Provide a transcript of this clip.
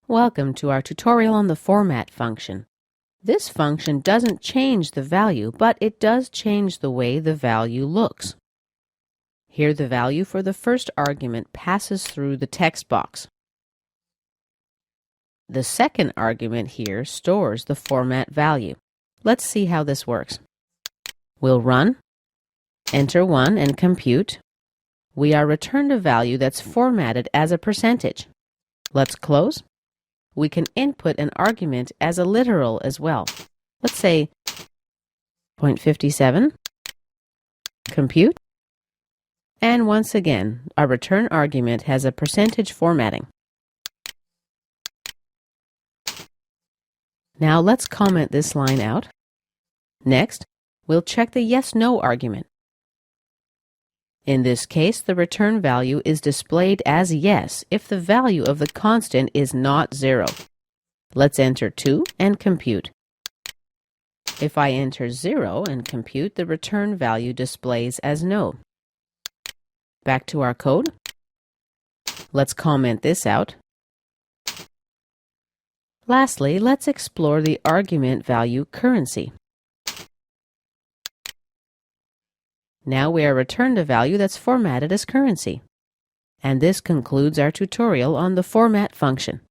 Welcome to our tutorial on the format function. This function doesn't change the value, but it does change the way the value looks. Here the value for the first argument passes through the text box. The second argument here stores the format value. Let's see how this works. We'll run, enter 1 and compute. We are returned a value that's formatted as a percentage. Let's close. We can input an argument as a literal as well. Let's say 0.57, compute, and once again, our return argument has a percentage formatting. Now let's comment this line out. Next, we'll check the yes/no argument. In this case, the return value is displayed as yes if the value of the constant is not 0. Let's enter 2 and compute. If I enter 0 and compute, the return value displays as no. Back to our code. Let's comment this out. Lastly, let's explore the argument value currency. Now we are returned a value that's formatted as currency. And this concludes our tutorial on the format function.